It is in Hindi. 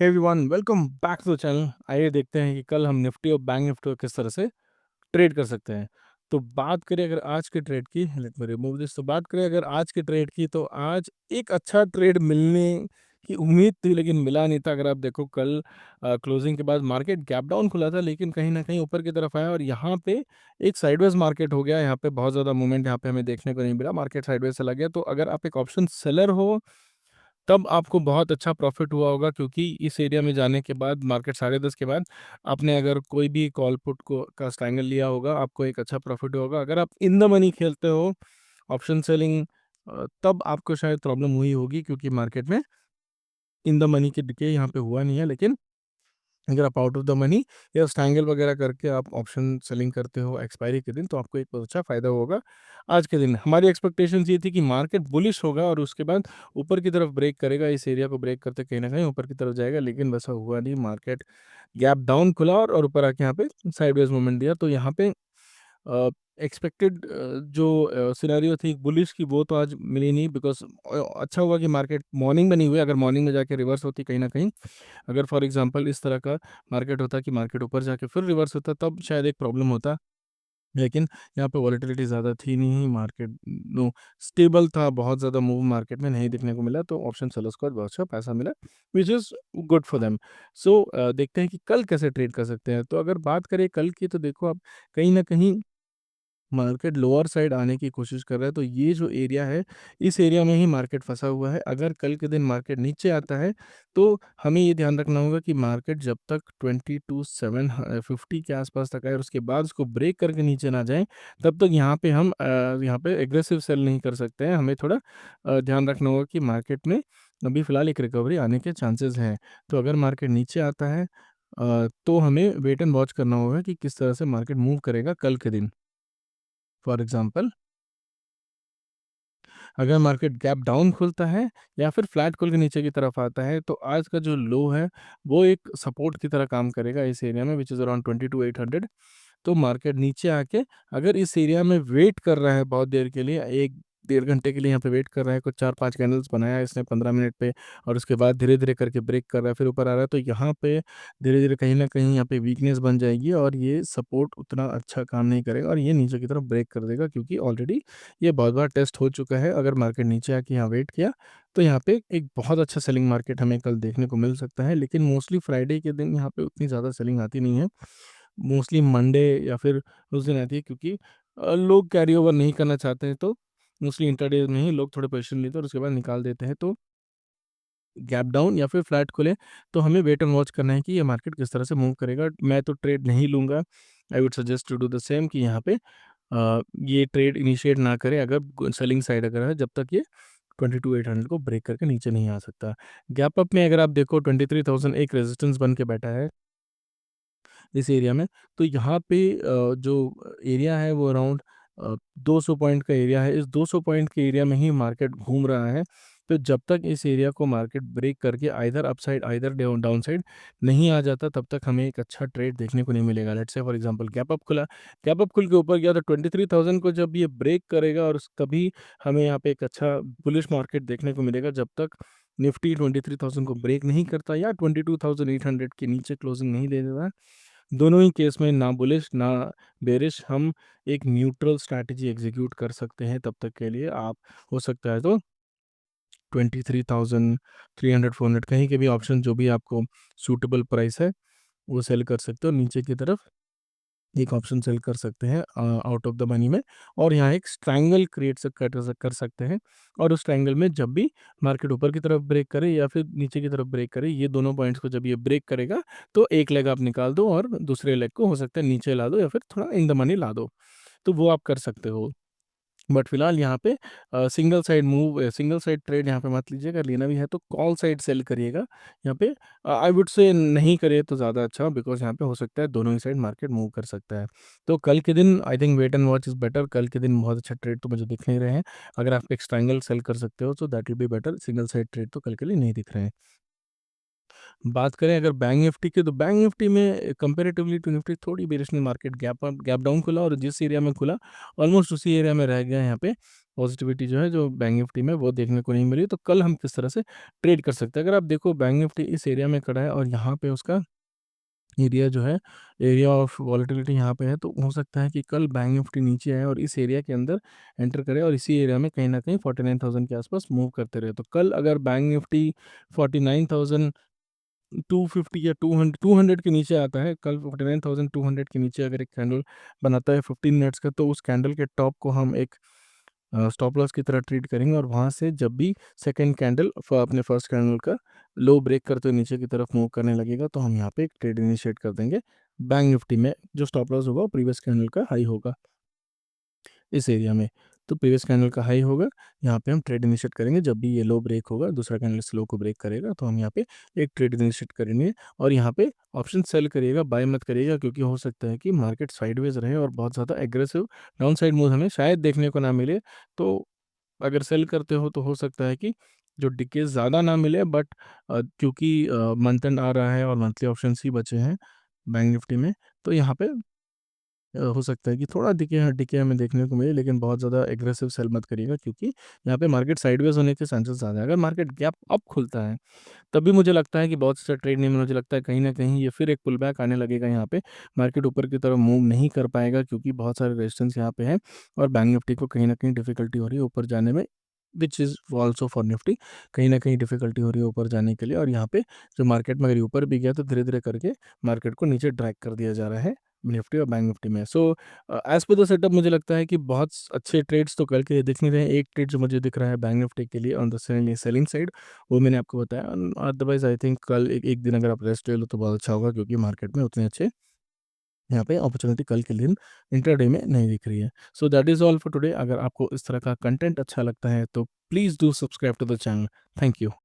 Hey everyone, welcome back to the channel. आइए देखते हैं कि कल हम निफ्टी और बैंक निफ्टी को किस तरह से ट्रेड कर सकते हैं। तो बात करें अगर आज के ट्रेड की, लेट मी रिमूव दिस। तो बात करें अगर आज के ट्रेड की, तो आज एक अच्छा ट्रेड मिलने की उम्मीद थी लेकिन मिला नहीं था। अगर आप देखो कल क्लोजिंग के बाद मार्केट गैप डाउन खुला था लेकिन कहीं ना कहीं ऊपर की तरफ आया और यहाँ पे एक साइडवेज मार्केट हो गया। यहाँ पे बहुत ज़्यादा मूवमेंट यहाँ पे हमें देखने को नहीं मिला, मार्केट साइडवेज चला गया। तो अगर आप एक ऑप्शन सेलर हो तब आपको बहुत अच्छा प्रॉफिट हुआ होगा, क्योंकि इस एरिया में जाने के बाद मार्केट 10:30 के बाद आपने अगर कोई भी कॉल पुट को का स्ट्रैंगल लिया होगा, आपको एक अच्छा प्रॉफिट होगा। अगर आप इन द मनी खेलते हो ऑप्शन सेलिंग, तब आपको शायद प्रॉब्लम हुई होगी, क्योंकि मार्केट में इन द मनी के डिके यहाँ पे हुआ नहीं है। लेकिन अगर आप आउट ऑफ द मनी या स्ट्रैंगल वगैरह करके आप ऑप्शन सेलिंग करते हो एक्सपायरी के दिन, तो आपको एक बहुत अच्छा फ़ायदा होगा। आज के दिन हमारी एक्सपेक्टेशंस ये थी कि मार्केट बुलिश होगा और उसके बाद ऊपर की तरफ ब्रेक करेगा, इस एरिया को ब्रेक करते कहीं ना कहीं ऊपर की तरफ जाएगा, लेकिन वैसा हुआ नहीं। मार्केट गैप डाउन खुला और ऊपर आके यहाँ पे साइडवेज मूवमेंट दिया। तो यहाँ पे एक्सपेक्टेड जो सिनेरियो थी बुलिश की, वो तो आज मिली नहीं। बिकॉज अच्छा हुआ कि मार्केट मॉर्निंग में नहीं हुई। अगर मॉर्निंग में जाके रिवर्स होती कहीं ना कहीं, अगर फॉर एग्जांपल इस तरह का मार्केट होता कि मार्केट ऊपर जाके फिर रिवर्स होता, तब शायद एक प्रॉब्लम होता। लेकिन यहाँ पे वॉलेटिलिटी ज़्यादा थी नहीं, मार्केट नो स्टेबल था, बहुत ज़्यादा मूव मार्केट में नहीं देखने को मिला। तो ऑप्शन सेलर्स को आज बहुत अच्छा पैसा मिला, which is good for them. So देखते हैं कि कल कैसे ट्रेड कर सकते हैं। तो अगर बात करें कल की, तो देखो आप कहीं ना कहीं मार्केट लोअर साइड आने की कोशिश कर रहा है। तो ये जो एरिया है, इस एरिया में ही मार्केट फंसा हुआ है। अगर कल के दिन मार्केट नीचे आता है, तो हमें ये ध्यान रखना होगा कि मार्केट जब तक 22,750 के आसपास तक आए और उसके बाद उसको ब्रेक करके नीचे ना जाए, तब तक यहाँ पे हम यहाँ पे एग्रेसिव सेल नहीं कर सकते हैं। हमें थोड़ा ध्यान रखना होगा कि मार्केट में अभी फ़िलहाल एक रिकवरी आने के चांसेस हैं। तो अगर मार्केट नीचे आता है, तो हमें वेट एंड वॉच करना होगा कि किस तरह से मार्केट मूव करेगा कल के दिन। फॉर एग्जांपल, अगर मार्केट गैप डाउन खुलता है या फिर फ्लैट खोल के नीचे की तरफ आता है, तो आज का जो लो है वो एक सपोर्ट की तरह काम करेगा इस एरिया में, विच इज़ अराउंड 22,800। तो मार्केट नीचे आके अगर इस एरिया में वेट कर रहा है बहुत देर के लिए, एक डेढ़ घंटे के लिए यहाँ पे वेट कर रहा है, कुछ 4-5 कैंडल्स बनाया है इसने 15 मिनट पे, और उसके बाद धीरे धीरे करके ब्रेक कर रहा है, फिर ऊपर आ रहा है, तो यहाँ पे धीरे धीरे कहीं ना कहीं यहाँ पे वीकनेस बन जाएगी और ये सपोर्ट उतना अच्छा काम नहीं करेगा और ये नीचे की तरफ ब्रेक कर देगा, क्योंकि ऑलरेडी ये बहुत बार टेस्ट हो चुका है। अगर मार्केट नीचे आके यहाँ वेट किया, तो यहाँ पे एक बहुत अच्छा सेलिंग मार्केट हमें कल देखने को मिल सकता है। लेकिन मोस्टली फ्राइडे के दिन यहाँ पे उतनी ज़्यादा सेलिंग आती नहीं है। मोस्टली मंडे या फिर उस दिन आती है, क्योंकि लोग कैरी ओवर नहीं करना चाहते हैं। तो मोस्टली इंटरडे में ही लोग थोड़े पोजीशन लेते हैं और उसके बाद निकाल देते हैं। तो गैप डाउन या फिर फ्लैट खुले, तो हमें वेट एंड वॉच करना है कि ये मार्केट किस तरह से मूव करेगा। मैं तो ट्रेड नहीं लूँगा। I would suggest to do the same, कि यहाँ पे ये ट्रेड इनिशिएट ना करें अगर सेलिंग साइड अगर है, जब तक ये 22,800 को ब्रेक करके नीचे नहीं आ सकता। गैप अप में अगर आप देखो 23,000 एक रेजिस्टेंस बन के बैठा है इस एरिया में। तो यहाँ पे जो एरिया है वो अराउंड 200 पॉइंट का एरिया है। इस 200 पॉइंट के एरिया में ही मार्केट घूम रहा है। तो जब तक इस एरिया को मार्केट ब्रेक करके either upside either down side नहीं आ जाता, तब तक हमें एक अच्छा ट्रेड देखने को नहीं मिलेगा। Let's say for example gap up खुला, गैप अप खुल के ऊपर गया, तो 23,000 को जब ये ब्रेक करेगा और तभी हमें यहाँ पे एक अच्छा बुलिश मार्केट देखने को मिलेगा। जब तक निफ्टी 23,000 को ब्रेक नहीं करता या 22,800 के नीचे क्लोजिंग नहीं दे देता, दोनों ही केस में ना बुलिश ना बेरिश, हम एक न्यूट्रल स्ट्रैटेजी एग्जीक्यूट कर सकते हैं। तब तक के लिए आप हो सकता है तो 23,300 400 कहीं के भी ऑप्शन जो भी आपको सूटेबल प्राइस है वो सेल कर सकते हो। नीचे की तरफ एक ऑप्शन सेल कर सकते हैं आउट ऑफ द मनी में, और यहाँ एक स्ट्रैंगल क्रिएट कर सकते हैं। और उस ट्रायंगल में जब भी मार्केट ऊपर की तरफ ब्रेक करे या फिर नीचे की तरफ ब्रेक करे, ये दोनों पॉइंट्स को जब ये ब्रेक करेगा, तो एक लेग आप निकाल दो और दूसरे लेग को हो सकता है नीचे ला दो या फिर थोड़ा इन द मनी ला दो। तो वो आप कर सकते हो। बट फिलहाल यहाँ पे सिंगल साइड ट्रेड यहाँ पे मत लीजिए। अगर लेना भी है तो कॉल साइड सेल करिएगा। यहाँ पे आई वुड से नहीं करे तो ज़्यादा अच्छा, बिकॉज यहाँ पे हो सकता है दोनों ही साइड मार्केट मूव कर सकता है। तो कल के दिन I think wait and watch is better. कल के दिन बहुत अच्छा ट्रेड तो मुझे दिख नहीं रहे हैं। अगर आप एक ट्रायंगल सेल कर सकते हो तो that will be better. Single side trade तो कल के लिए नहीं दिख रहे हैं। बात करें अगर बैंक निफ्टी की, तो बैंक निफ्टी में कंपैरेटिवली टू निफ्टी थोड़ी बेरिश मार्केट गैप डाउन खुला और जिस एरिया में खुला ऑलमोस्ट उसी एरिया में रह गया यहाँ पे। पॉजिटिविटी जो है जो बैंक निफ्टी में वो देखने को नहीं मिली। तो कल हम किस तरह से ट्रेड कर सकते हैं? अगर आप देखो बैंक निफ्टी इस एरिया में खड़ा है और यहाँ पे उसका एरिया जो है, एरिया ऑफ वॉलेटिलिटी यहाँ पे है, तो हो सकता है कि कल बैंक निफ्टी नीचे आए और इस एरिया के अंदर एंटर करे और इसी एरिया में कहीं न कहीं 49,000 के आसपास मूव करते रहे। तो कल अगर बैंक निफ्टी 49,250 या 200 के नीचे आता है, कल 49,200 के नीचे अगर एक कैंडल बनाता है 15 मिनट्स का, तो उस कैंडल के टॉप को हम एक स्टॉप लॉस की तरह ट्रीट करेंगे और वहाँ से जब भी सेकंड कैंडल अपने फर्स्ट कैंडल का लो ब्रेक करते हुए नीचे की तरफ मूव करने लगेगा, तो हम यहाँ पे एक ट्रेड इनिशिएट कर देंगे बैंक निफ्टी में। जो स्टॉप लॉस होगा वो प्रीवियस कैंडल का हाई होगा इस एरिया में। तो प्रीवियस कैंडल का हाई होगा, यहाँ पे हम ट्रेड इनिशिएट करेंगे। जब भी ये लो ब्रेक होगा, दूसरा कैंडल इस लो को ब्रेक करेगा, तो हम यहाँ पे एक ट्रेड इनिशिएट करेंगे और यहाँ पे ऑप्शन सेल करिएगा, बाय मत करिएगा, क्योंकि हो सकता है कि मार्केट साइडवेज रहे और बहुत ज़्यादा एग्रेसिव डाउन साइड मूव हमें शायद देखने को ना मिले। तो अगर सेल करते हो तो हो सकता है कि जो डिके ज़्यादा ना मिले, बट क्योंकि मंथ एंड आ रहा है और मंथली ऑप्शंस ही बचे हैं बैंक निफ्टी में, तो यहाँ पे हो सकता है कि थोड़ा डिके हमें देखने को मिले, लेकिन बहुत ज़्यादा एग्रेसिव सेल मत करिएगा, क्योंकि यहाँ पे मार्केट साइडवेज होने के चांसेस ज़्यादा है। अगर मार्केट गैप अप खुलता है, तभी मुझे लगता है कि बहुत सा ट्रेड नहीं, मुझे लगता है कहीं न कहीं ये फिर एक पुल बैक आने लगेगा यहाँ पे। मार्केट ऊपर की तरफ मूव नहीं कर पाएगा, क्योंकि बहुत सारे रेजिस्टेंस यहाँ पे हैं और बैंक निफ्टी को कहीं न कहीं डिफ़िकल्टी हो रही है ऊपर जाने में, which is also for Nifty. कहीं न कहीं डिफ़िकल्टी हो रही है ऊपर जाने के लिए, और यहाँ पे जो मार्केट में अगर ऊपर भी गया तो धीरे-धीरे करके मार्केट को नीचे ड्रैग कर दिया जा रहा है निफ्टी और बैंक निफ्टी में। So as per the setup मुझे लगता है कि बहुत अच्छे ट्रेड्स तो कल के दिख नहीं रहे हैं। एक ट्रेड जो मुझे दिख रहा है बैंक निफ्टी के लिए ऑन द सेलिंग साइड, वो मैंने आपको बताया। अदरवाइज़ आई थिंक कल एक एक दिन अगर आप रेस्ट ले लो तो बहुत अच्छा होगा, क्योंकि मार्केट में उतने अच्छे यहाँ पे अपॉर्चुनिटी कल के दिन इंट्राडे में नहीं दिख रही है। So that is all for today. अगर आपको इस तरह का कंटेंट अच्छा लगता है तो please do subscribe to the channel. Thank you.